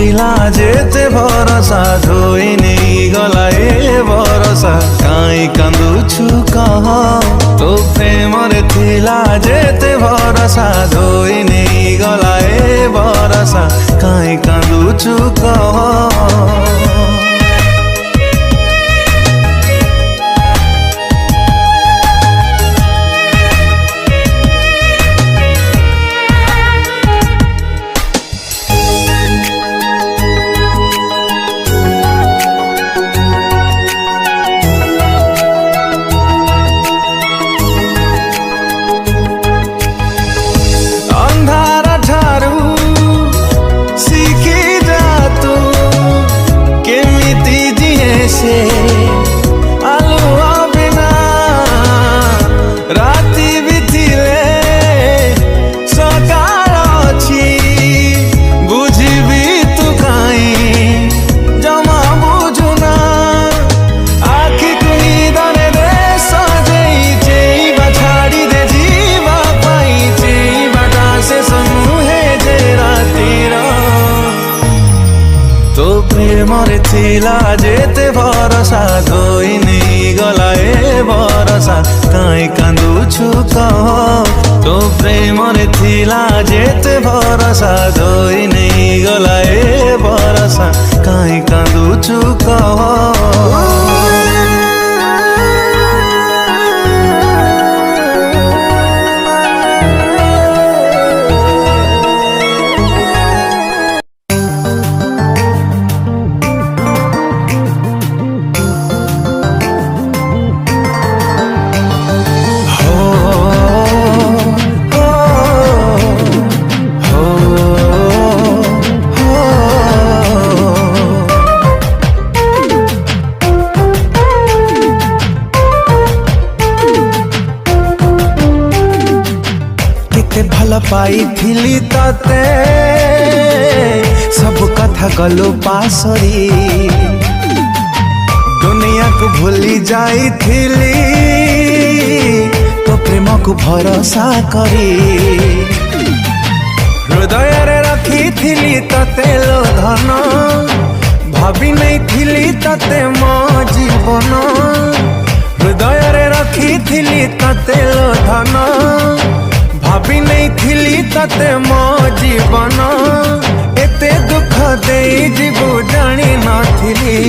थिला जेते भरोसा धोई नहीं गला ए भरोसा काई कांदुछु कह तो प्रेम रे थिला जेते भरोसा धोई नहीं गला ए भरोसा काई कांदुछु कह। आलुआ बिना राति बितिले सकाळ अछि बुझिबी तू काई जमा बुझुना आखि निदने दे सजई जेइबा छाड़ी दे जीवा पाई जेइबाटा से समुहे जे रातिर तो प्रेम रे थिला जेते भरोसा धोई नहीं गला ए भरोसा काई कांदुछु कह तो प्रेम रे थिला जेते भरोसा धोई नहीं गला ए भरोसा काई कांदुछु कह। भल पाई थिली तते सब कथा गलो पासरी दुनिया को भूली जाई थिली तो प्रेम को भरोसा करी हृदय रे रखी थिली तते लो धन भाभी नहीं थिली तते मो जीवन हृदय रे रखी थिली तते लो धन भाभी नहीं थिली तते मो जीवन एते दुख दे जीवु जानी नथिली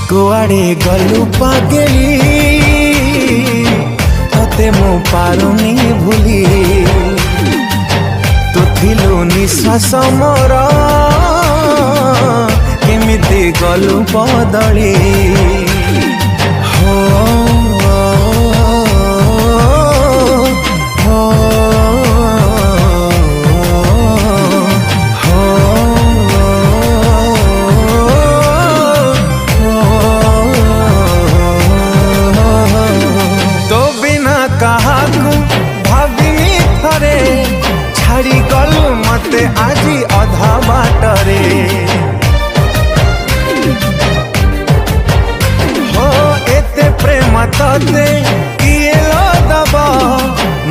कुआड़े गलु पागेली तते मो पारुनी भूली तू थिलु निश्वास मोर केमिति गलु बदली तो बिना कहा भाविनी थरे छाड़ी गलु मते आजी अधा बाटरे प्रेम तते किए लो दबा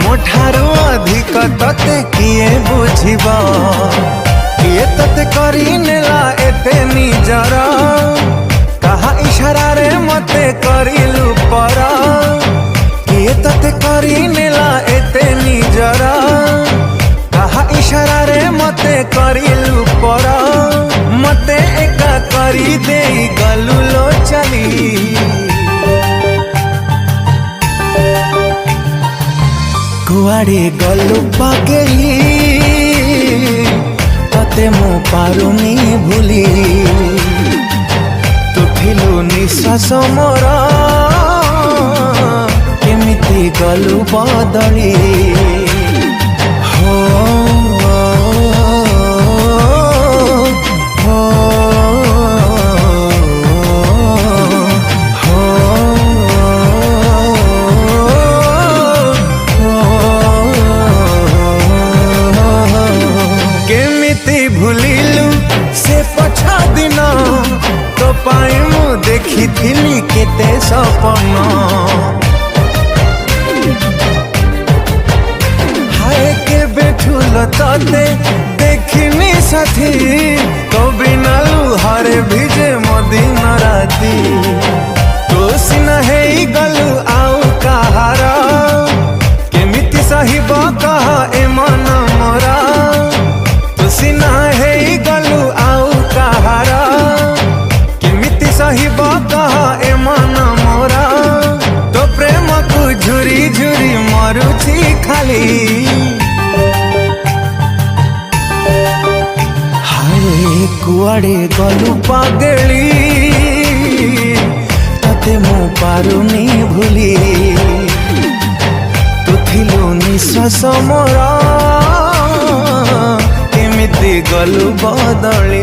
मोठारू अधिक तते किए बुझिब किए तते करी नेला एते निजर कहा इशारा रे मते करिलु पर किए तते करी नेला एते निजर कहा इशारा रे मते करिलु पर मते एका करी देई गलु लो चली कुआड़े गलु पागेली तते मो पारुनी भूली तू थिलु निश्वास मोर केमिति गलु बदली हो भूलिलु से पछा दिन तो पाई मु देखी थिली केते सपन हाय के भूल तते देखिनी साथी तो बिना लुहारे भिजे मदिन राती तो सिना हेई गलु आउ कहार केमिति सहिब कह ए मन मोरा तो सिना हेई गलु आउ कहार केमिति सहिब कह ए मन मोरा तो प्रेम को झुरी झुरी मरुछि खाली कुआड़े गलु पागली तते मु पारुनी भूली तू थिलु निश्वास मोर केमिति गलु बदली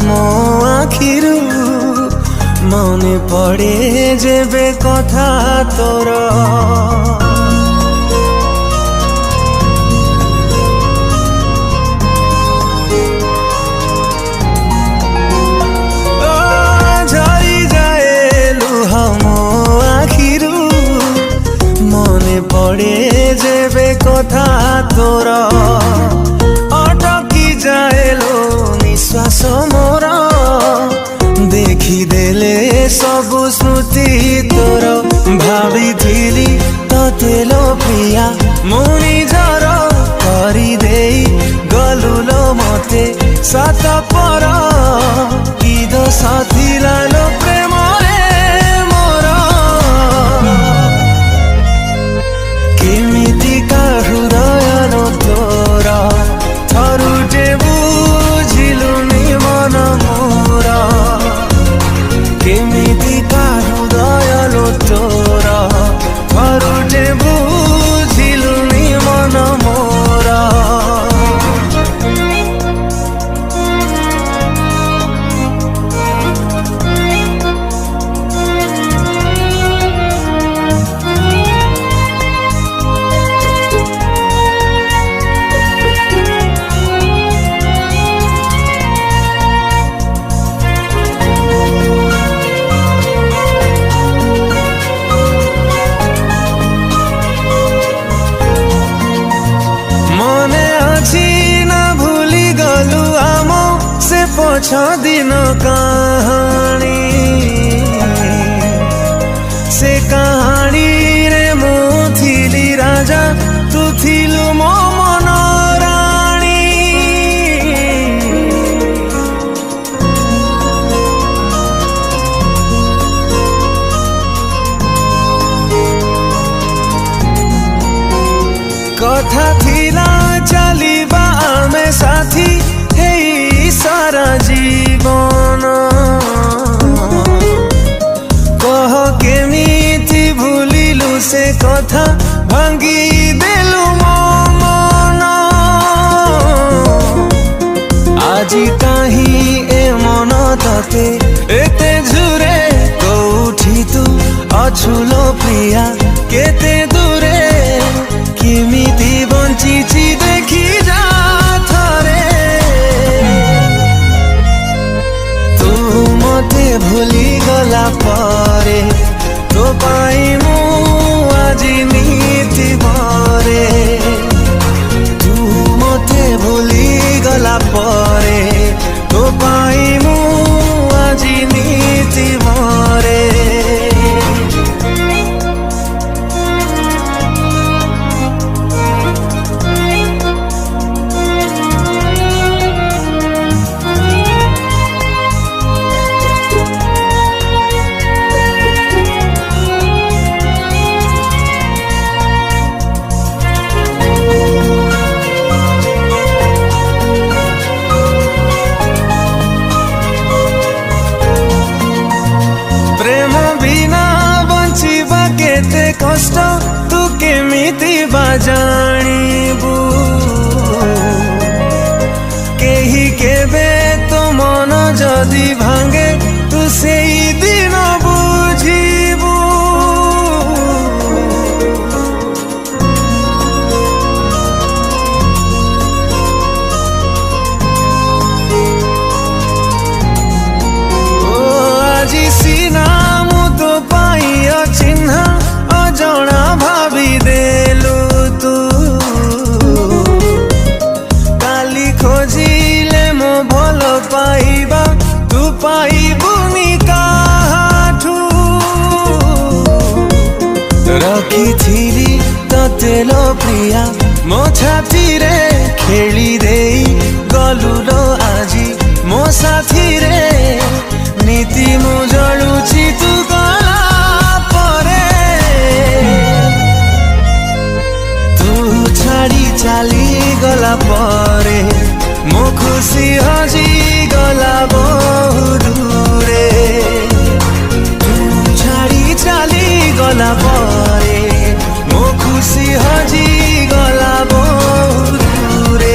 मो आखिरु मने पड़े जेबे कथा तोर झरी जाए लुह मो आखिरु मने पड़े जेबे कथा तोर अटकी जाए लो निश्वास मोर देखी देले सबु स्मृति तोर भावी थिली तते लो प्रिया मु निजर करी देई गलु लो मते सात पर कि दोष थिला लो प्रेम रे मोर केमिति का हृदय लो तोर थरुटे बुझिलुनी मन मोर केमिति का हृदय लो तोर थरुटे बुझिलुनी मन मोर पछ दिन कहानी से कहानी रे मु थिली राजा तू थिलु मो मन राणी कथा थिला चलिबा आमे साथी सारा जीवन कह केमिति भूलिलु से कथा भांगी देलु मो मन आजी काहीं ए मन तते एते झुरे कोठी तू अछुलो प्रिया केते दूरे केमिति बंचिछि देखी जा थरे मते भूली गला परे तो पाई मु आजी नीति भरे तू मते भूली गला परे तो पाई मु आजी नीति भरे पाइबुनी काठू रखिथिली तते लो प्रिया मो छाती रे खेली देई गलुलो आजी मो साथी रे नीति मु जलुची तू गला परे तू छाड़ी चाली गला परे मो खुशी हजी गला बहुत दूरे तू छाड़ी चाली गला परे मो खुशी हजी गला बहुत दूरे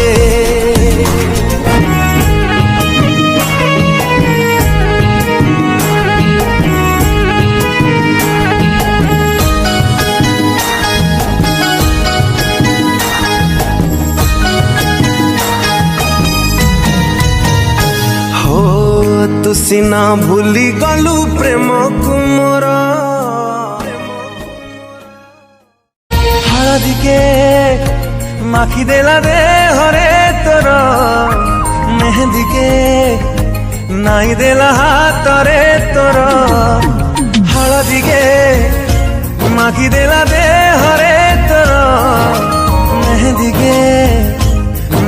तू सीना भूली गलु प्रेम कुमोर हळदी के माखी देला दे हरे तोर मेहंदी के नाई देला हाथ रे तोर हळदी के माखी देला दे हरे तोर मेहंदी के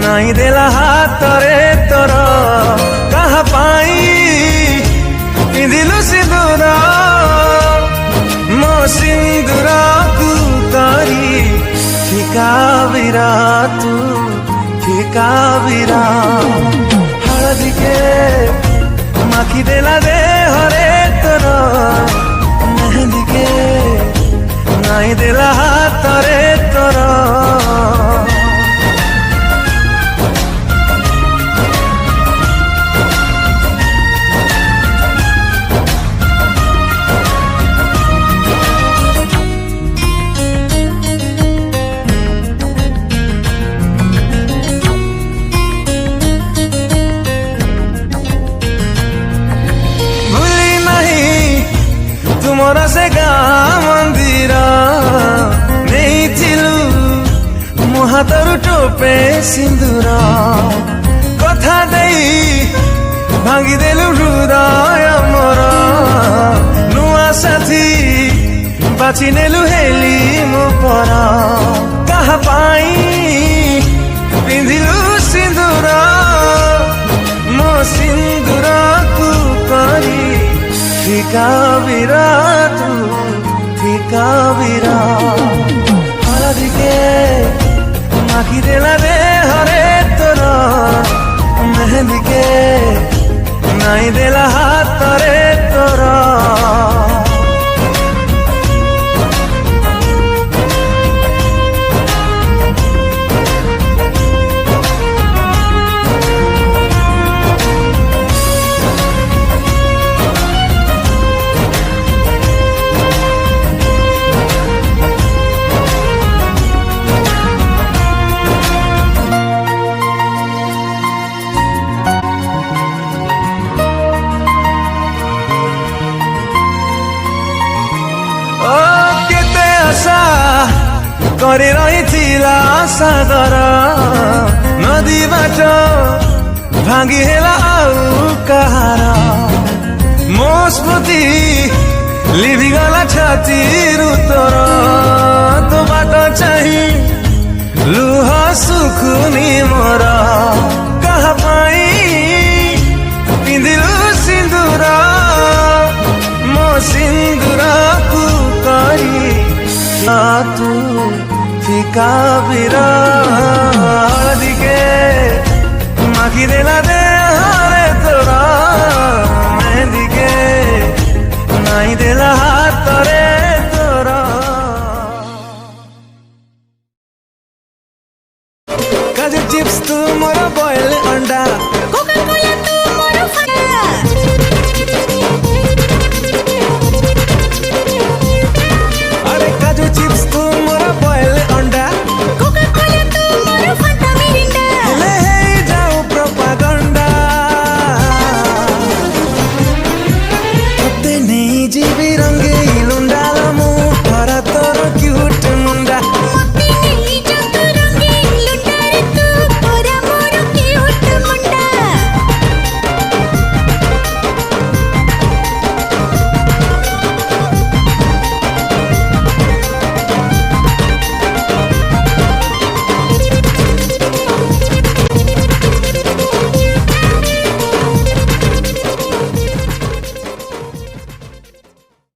नाई देला हाथ रे तोर कहा पाई पिंधिलु सिंदूर मो सिंदूर को करी फिका बिरा तू फिका बिरा हळदी के माखी देला दे हरे तोर मेहंदी के नाई देला हाथ रे तोर तुमरा से गाँ मंदिर नहीं थिलु मो हाथरु टोपे सिंदूर कथा देई भांगी देलु हृदय मोर नुआ साथी बाछि नेलु हेली मो पर कहा पाई पिंधिलु सिंदूर मो सिंदूर को करी फिका बिरा तू फिका बिरा हळदी के माखी देला दे हरे तोर मेहंदी के नाई देला हाथ रे तोर करे रहिथिला सादर नदी बाट भांगी हेला आउ कहार मो स्मृति लिभिगला छाती रुतोर तो बाट चाही लुह सुखुनी मोर कहा पाई पिंधिलु सिंदूर मो सिंदूर को करी तू फिका बिरा हळदी के माखी देला दे हरे तोरा मेहंदी के नाई देला हाथ रे तोरा काजू चिप्स तू मोर बॉयल अंडा